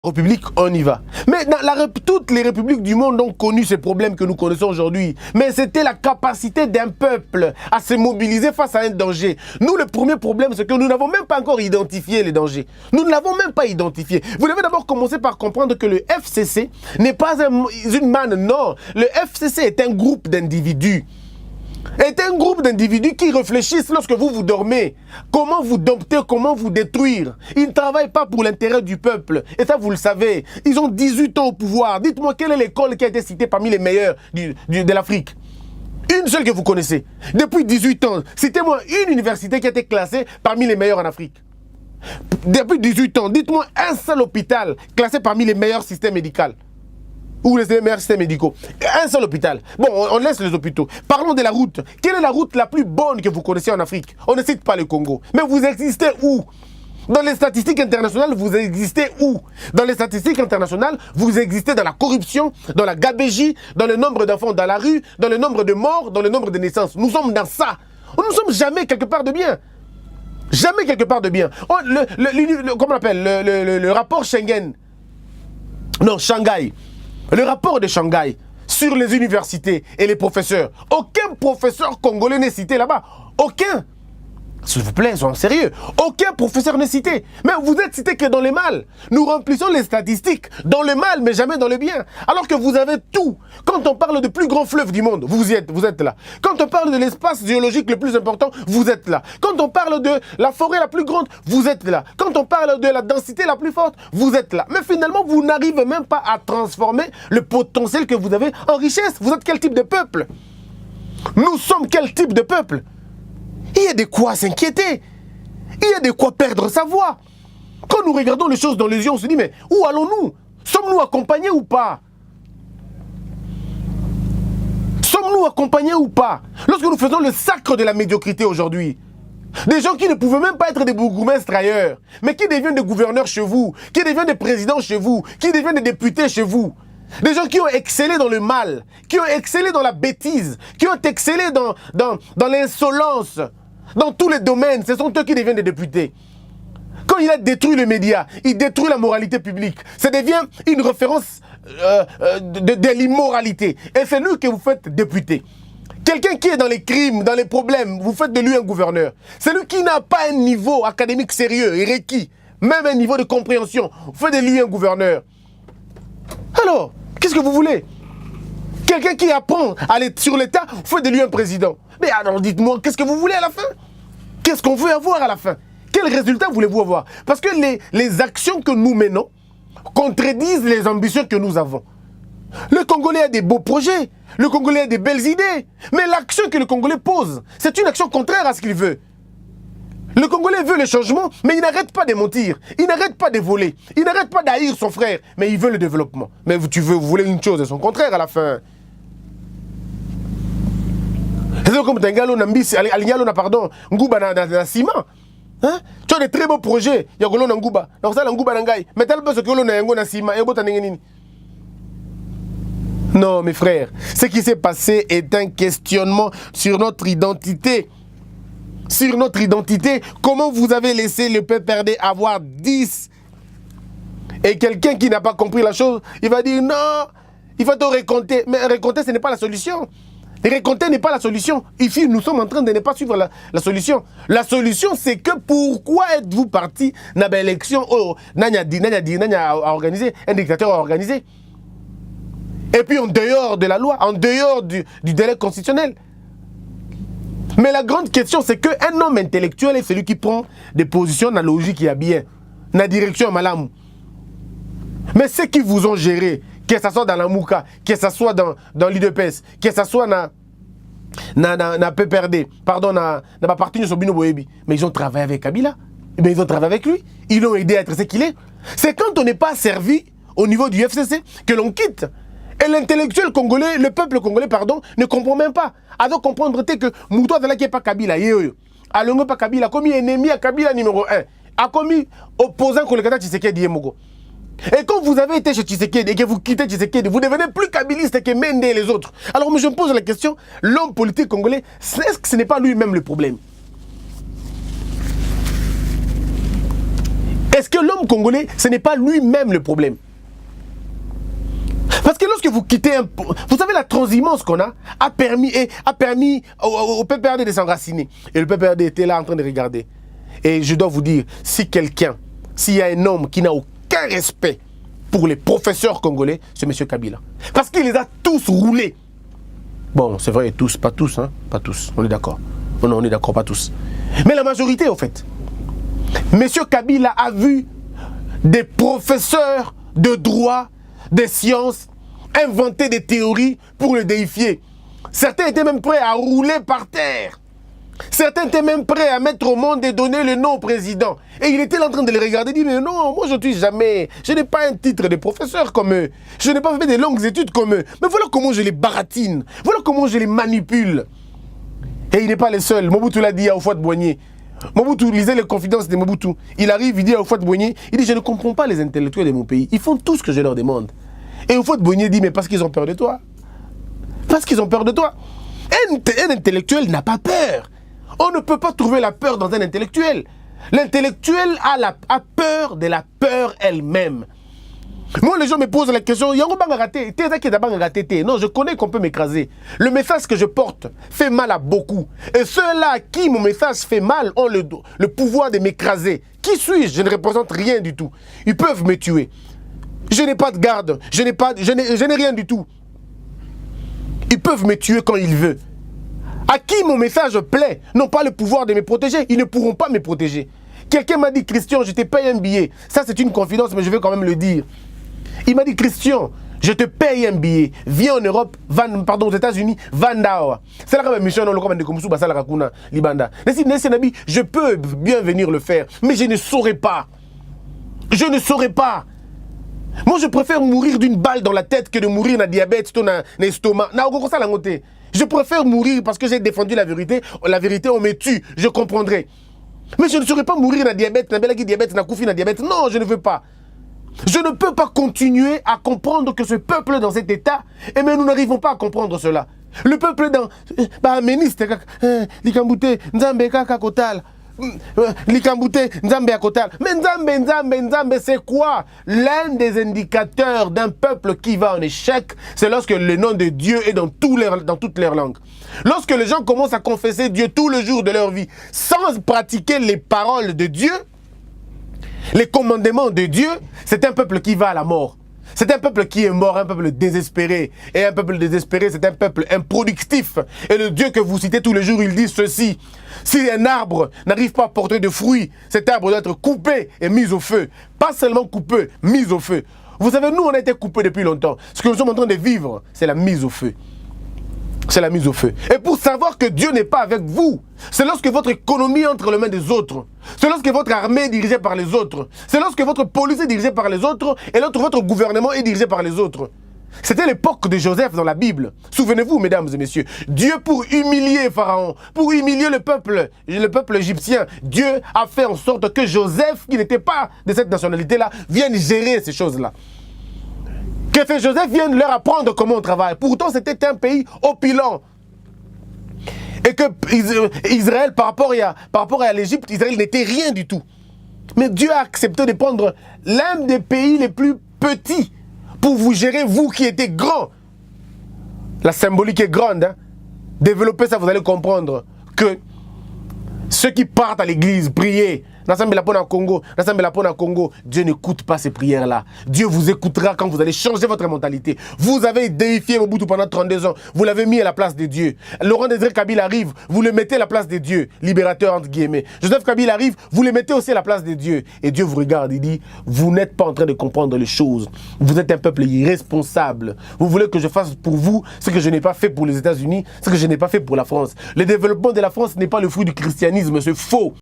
République, on y va. Mais toutes les républiques du monde ont connu ces problèmes que nous connaissons aujourd'hui. Mais c'était la capacité d'un peuple à se mobiliser face à un danger. Nous, le premier problème, c'est que nous n'avons même pas encore identifié les dangers. Nous ne l'avons même pas identifié. Vous devez d'abord commencer par comprendre que le FCC n'est pas une manne, non. Le FCC est un groupe d'individus. Est un groupe d'individus qui réfléchissent lorsque vous dormez. Comment vous dompter, comment vous détruire. Ils ne travaillent pas pour l'intérêt du peuple. Et ça, vous le savez. Ils ont 18 ans au pouvoir. Dites-moi, quelle est l'école qui a été citée parmi les meilleures de l'Afrique? Une seule que vous connaissez. Depuis 18 ans, citez-moi une université qui a été classée parmi les meilleures en Afrique. Depuis 18 ans, dites-moi un seul hôpital classé parmi les meilleurs systèmes médicaux. Ou les meilleurs systèmes médicaux. Un seul hôpital. Bon, on laisse les hôpitaux. Parlons de la route. Quelle est la route la plus bonne que vous connaissez en Afrique? On ne cite pas le Congo. Mais vous existez où? Dans les statistiques internationales, vous existez où? Dans les statistiques internationales, vous existez dans la corruption, dans la gabégie, dans le nombre d'enfants dans la rue, dans le nombre de morts, dans le nombre de naissances. Nous sommes dans ça. Nous ne sommes jamais quelque part de bien. Jamais quelque part de bien. Comment on appelle le rapport Schengen. Non, Shanghai. Le rapport de Shanghai sur les universités et les professeurs. Aucun professeur congolais n'est cité là-bas. Aucun. S'il vous plaît, soyons sérieux. Aucun professeur n'est cité. Mais vous êtes cité que dans le mal. Nous remplissons les statistiques dans le mal, mais jamais dans le bien. Alors que vous avez tout. Quand on parle de plus grand fleuve du monde, vous êtes là. Quand on parle de l'espace géologique le plus important, vous êtes là. Quand on parle de la forêt la plus grande, vous êtes là. Quand on parle de la densité la plus forte, vous êtes là. Mais finalement, vous n'arrivez même pas à transformer le potentiel que vous avez en richesse. Vous êtes quel type de peuple? Nous sommes quel type de peuple? Il y a de quoi s'inquiéter. Il y a de quoi perdre sa voix. Quand nous regardons les choses dans les yeux, on se dit, mais où allons-nous? Sommes-nous accompagnés ou pas? Sommes-nous accompagnés ou pas? Lorsque nous faisons le sacre de la médiocrité aujourd'hui, des gens qui ne pouvaient même pas être des bourgmestres ailleurs, mais qui deviennent des gouverneurs chez vous, qui deviennent des présidents chez vous, qui deviennent des députés chez vous. Des gens qui ont excellé dans le mal, qui ont excellé dans la bêtise, qui ont excellé dans l'insolence, dans tous les domaines. Ce sont eux qui deviennent des députés. Quand il a détruit les médias, il détruit la moralité publique. Ça devient une référence de l'immoralité. Et c'est lui que vous faites député. Quelqu'un qui est dans les crimes, dans les problèmes, vous faites de lui un gouverneur. C'est lui qui n'a pas un niveau académique sérieux et requis, même un niveau de compréhension. Vous faites de lui un gouverneur. Alors, qu'est-ce que vous voulez? Quelqu'un qui apprend à aller sur l'État, vous faites de lui un président. Mais alors dites-moi, qu'est-ce que vous voulez à la fin? Qu'est-ce qu'on veut avoir à la fin? Quel résultat voulez-vous avoir? Parce que les actions que nous menons contredisent les ambitions que nous avons. Le Congolais a des beaux projets, le Congolais a des belles idées, mais l'action que le Congolais pose, c'est une action contraire à ce qu'il veut. Le Congolais veut le changement, mais il n'arrête pas de mentir, il n'arrête pas de voler, il n'arrête pas d'haïr son frère, mais il veut le développement. Mais vous voulez une chose et son contraire à la fin. C'est comme Tengalo Nambisi, Alignalo na pardon, Ngouba na ciment. Hein? Tu as des très beaux projets, il y a Golo na Ngouba, donc ça Ngouba Nangai, mais tel peu ce que Golo na Yango na ciment, et Bota Nengenini. Non, mes frères, ce qui s'est passé est un questionnement sur notre identité. Sur notre identité, comment vous avez laissé le PPRD avoir 10? Et quelqu'un qui n'a pas compris la chose, il va dire non, il faut te récompter. Mais récompter, ce n'est pas la solution. Récompter n'est pas la solution. Ici, nous sommes en train de ne pas suivre la solution. La solution, c'est que pourquoi êtes-vous parti dans l'élection? Oh, Nanya a organisé, un dictateur a organisé. Et puis en dehors de la loi, en dehors du délai constitutionnel. Mais la grande question, c'est qu'un homme intellectuel est celui qui prend des positions dans la logique qui a bien, dans la direction malam. Mais ceux qui vous ont géré, que ce soit dans la Mouka, que ce soit dans l'IDPS, que ce soit dans PPRD, pardon, dans la partie de Sobino Boyebi, mais ils ont travaillé avec Kabila, mais ils ont travaillé avec lui, ils l'ont aidé à être ce qu'il est. C'est quand on n'est pas servi au niveau du FCC que l'on quitte. Et l'intellectuel congolais, le peuple congolais, pardon, ne comprend même pas. Alors comprendre que Moutoua Zalaki n'est pas Kabila, Alongo pas Kabila, a commis ennemi à Kabila numéro 1, a commis opposant Kolekata Tshisekedi Yemogo. Et quand vous avez été chez Tshisekedi et que vous quittez Tshisekedi, vous devenez plus kabiliste que Mende et les autres. Alors je me pose la question, l'homme politique congolais, est-ce que ce n'est pas lui-même le problème? Est-ce que l'homme congolais, ce n'est pas lui-même le problème? Parce que lorsque vous quittez vous savez, la transhumance qu'on a permis au PPRD de s'enraciner. Et le PPRD était là en train de regarder. Et je dois vous dire, s'il y a un homme qui n'a aucun respect pour les professeurs congolais, c'est M. Kabila. Parce qu'il les a tous roulés. Bon, c'est vrai, tous, pas tous, hein, pas tous, on est d'accord. Non, on est d'accord, pas tous. Mais la majorité, au fait. M. Kabila a vu des professeurs de droit, des sciences, inventer des théories pour le déifier. Certains étaient même prêts à rouler par terre. Certains étaient même prêts à mettre au monde et donner le nom au président. Et il était là en train de les regarder et dire, mais non, moi je n'ai pas un titre de professeur comme eux. Je n'ai pas fait des longues études comme eux. Mais voilà comment je les baratine. Voilà comment je les manipule. Et il n'est pas le seul. Mobutu l'a dit à Houphouët-Boigny. Mobutu lisait les confidences de Mobutu. Il arrive, il dit à Houphouët-Boigny, il dit, je ne comprends pas les intellectuels de mon pays. Ils font tout ce que je leur demande. Et Houphouët-Boigny dit, mais parce qu'ils ont peur de toi. Parce qu'ils ont peur de toi. Un intellectuel n'a pas peur. On ne peut pas trouver la peur dans un intellectuel. L'intellectuel a peur de la peur elle-même. Moi, les gens me posent la question, non, je connais qu'on peut m'écraser. Le message que je porte fait mal à beaucoup. Et ceux-là à qui mon message fait mal ont le pouvoir de m'écraser. Qui suis-je? Je ne représente rien du tout. Ils peuvent me tuer. Je n'ai pas de garde. Je n'ai rien du tout. Ils peuvent me tuer quand ils veulent. À qui mon message plaît, n'ont pas le pouvoir de me protéger. Ils ne pourront pas me protéger. Quelqu'un m'a dit, Christian, je te paye un billet. Ça, c'est une confidence, mais je vais quand même le dire. Il m'a dit, Christian, je te paye un billet. Viens en Europe, aux États-Unis, Vandawa. C'est la mission dans le commande de Koumsou, Basala Rakuna, Libanda. Je peux bien venir le faire, mais je ne saurais pas. Je ne saurais pas. Moi, je préfère mourir d'une balle dans la tête que de mourir d'un diabète, d'un estomac. Je préfère mourir parce que j'ai défendu la vérité. La vérité, on me tue. Je comprendrai. Mais je ne saurais pas mourir d'un diabète, d'un koufi, d'un diabète. Non, je ne veux pas. Je ne peux pas continuer à comprendre que ce peuple est dans cet état. Et mais nous n'arrivons pas à comprendre cela. Le peuple est dans... Ministre, Likambute, Nzambe, Kakakotal. Likambute, Nzambe Akotal. Mais Nzambe, c'est quoi? L'un des indicateurs d'un peuple qui va en échec, c'est lorsque le nom de Dieu est dans toutes leurs langues. Lorsque les gens commencent à confesser Dieu tous les jours de leur vie, sans pratiquer les paroles de Dieu, les commandements de Dieu, c'est un peuple qui va à la mort. C'est un peuple qui est mort, un peuple désespéré. Et un peuple désespéré, c'est un peuple improductif. Et le Dieu que vous citez tous les jours, il dit ceci. Si un arbre n'arrive pas à porter de fruits, cet arbre doit être coupé et mis au feu. Pas seulement coupé, mis au feu. Vous savez, nous, on a été coupés depuis longtemps. Ce que nous sommes en train de vivre, c'est la mise au feu. C'est la mise au feu. Et pour savoir que Dieu n'est pas avec vous, c'est lorsque votre économie entre les mains des autres. C'est lorsque votre armée est dirigée par les autres. C'est lorsque votre police est dirigée par les autres et votre gouvernement est dirigé par les autres. C'était l'époque de Joseph dans la Bible. Souvenez-vous, mesdames et messieurs, Dieu, pour humilier Pharaon, pour humilier le peuple égyptien, Dieu a fait en sorte que Joseph, qui n'était pas de cette nationalité-là, vienne gérer ces choses-là. Que fait Joseph vienne leur apprendre comment on travaille. Pourtant, c'était un pays opulent. Et que Israël, par rapport à l'Égypte, Israël n'était rien du tout. Mais Dieu a accepté de prendre l'un des pays les plus petits pour vous gérer, vous qui étiez grand. La symbolique est grande. Hein? Développez ça, vous allez comprendre que ceux qui partent à l'église, prier, Congo, Dieu n'écoute pas ces prières-là. Dieu vous écoutera quand vous allez changer votre mentalité. Vous avez déifié Mobutu pendant 32 ans. Vous l'avez mis à la place de Dieu. Laurent Désiré Kabila arrive, vous le mettez à la place de Dieu. Libérateur entre guillemets. Joseph Kabila arrive, vous le mettez aussi à la place de Dieu. Et Dieu vous regarde, il dit, vous n'êtes pas en train de comprendre les choses. Vous êtes un peuple irresponsable. Vous voulez que je fasse pour vous ce que je n'ai pas fait pour les États-Unis, ce que je n'ai pas fait pour la France. Le développement de la France n'est pas le fruit du christianisme, c'est faux.